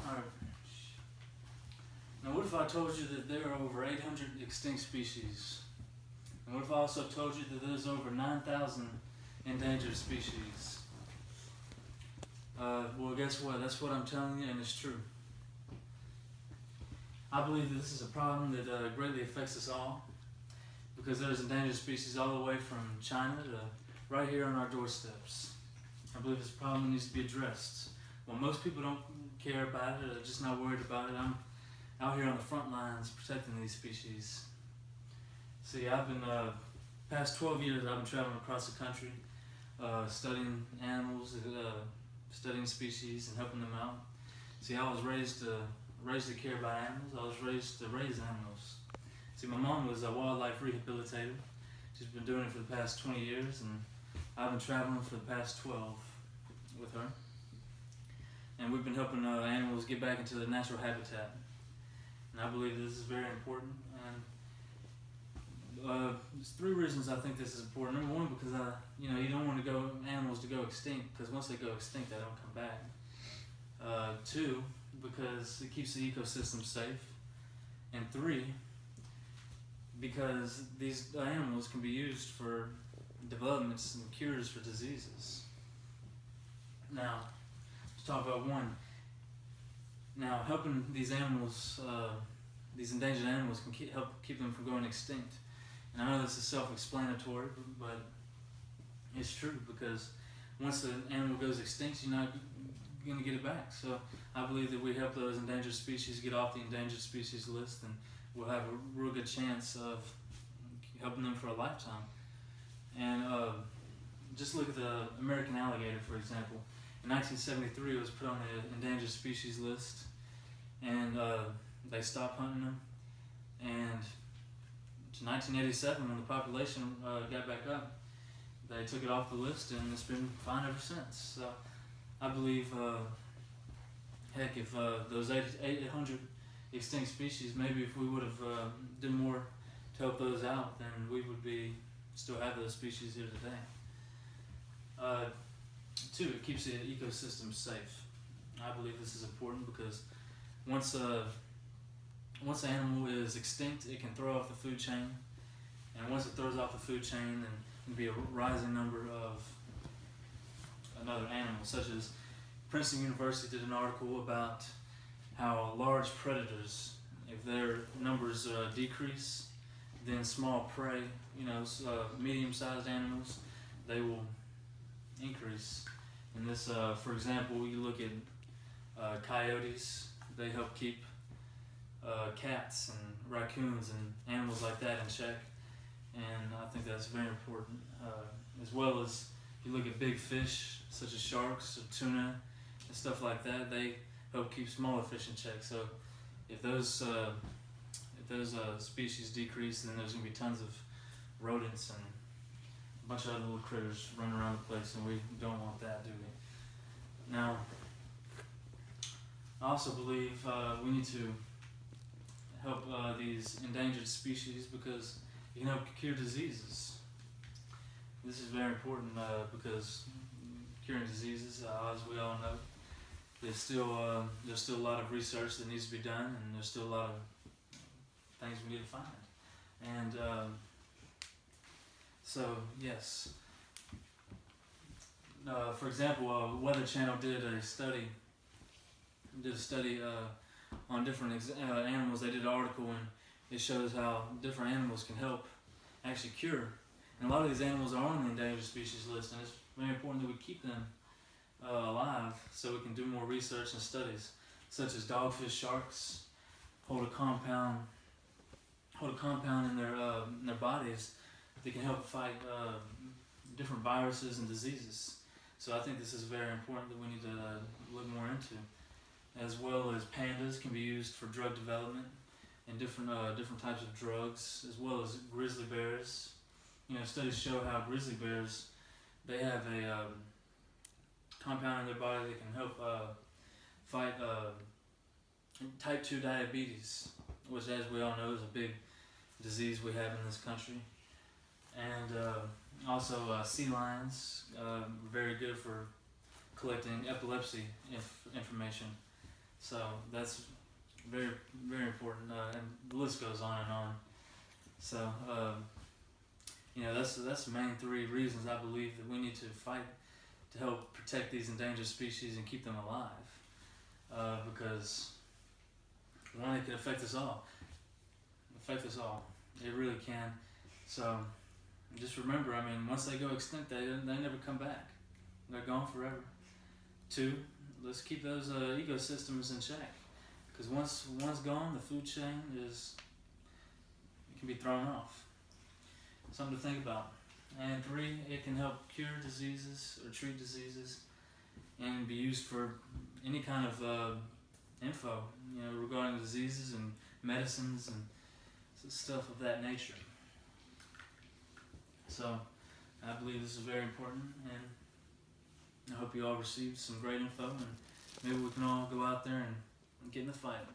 Alright. Now what if I told you that there are over 800 extinct species? And what if I also told you that there's over 9,000 endangered species? Well, guess what? That's what I'm telling you, and it's true. I believe that this is a problem that greatly affects us all, because there's endangered species all the way from China to right here on our doorsteps. I believe it's a problem that needs to be addressed. Well, most people don't care about it, or just not worried about it. I'm out here on the front lines protecting these species. See, I've been, past 12 years, I've been traveling across the country, studying animals, studying species and helping them out. See, I was raised to care about animals. I was raised to raise animals. See, my mom was a wildlife rehabilitator. She's been doing it for the past 20 years, and I've been traveling for the past 12 with her. And we've been helping animals get back into their natural habitat. And I believe this is very important. And there's three reasons I think this is important. Number one, because you don't want animals to go extinct, because once they go extinct, they don't come back. Two, because it keeps the ecosystem safe. And three, because these animals can be used for developments and cures for diseases. Now, let's talk about one. Now, helping these animals, these endangered animals, can help keep them from going extinct. And I know this is self-explanatory, but it's true, because once the animal goes extinct, you're not going to get it back. So I believe that we help those endangered species get off the endangered species list, and we'll have a real good chance of helping them for a lifetime. And just look at the American alligator, for example. In 1973, it was put on the endangered species list, and they stopped hunting them. And to 1987, when the population got back up, they took it off the list, and it's been fine ever since. So I believe, heck, if those 800 extinct species, maybe if we would have done more to help those out, then we would still have those species here today. Two, it keeps the ecosystem safe. I believe this is important because once an animal is extinct, it can throw off the food chain, and once it throws off the food chain, then there'll be a rising number of another animals, such as Princeton University did an article about how large predators, if their numbers decrease, then small prey, medium-sized animals, they will increase. And this, for example, you look at coyotes. They help keep cats and raccoons and animals like that in check, and I think that's very important. As well as if you look at big fish such as sharks or tuna and stuff like that, they help keep smaller fish in check. So if those species decrease, then there's going to be tons of rodents and a bunch of other little critters running around the place, and we don't want that, do we? Now, I also believe we need to help these endangered species because it can help cure diseases. This is very important because curing diseases, as we all know, there's still a lot of research that needs to be done, and there's still a lot of things we need to find. And so, yes. For example, Weather Channel did a study on different animals. They did an article, and it shows how different animals can help actually cure. And a lot of these animals are on the endangered species list, and it's very important that we keep them alive so we can do more research and studies, such as dogfish sharks hold a compound in their bodies that can help fight different viruses and diseases. So I think this is very important that we need to look more into. As well as pandas can be used for drug development and different types of drugs, as well as grizzly bears. Studies show how grizzly bears, they have a compound in their body that can help fight type 2 diabetes, which, as we all know, is a big disease we have in this country. And also sea lions, very good for collecting epilepsy information. So that's very, very important, and the list goes on and on. So, that's the main three reasons I believe that we need to fight to help protect these endangered species and keep them alive. Because one, it can affect us all. It really can. So just remember, once they go extinct, they never come back. They're gone forever. Two, let's keep those ecosystems in check. Because once one's gone, the food chain can be thrown off. Something to think about. And three, it can help cure diseases or treat diseases, and be used for any kind of info, regarding diseases and medicines and stuff of that nature. So I believe this is very important, and I hope you all received some great info, and maybe we can all go out there and get in the fight.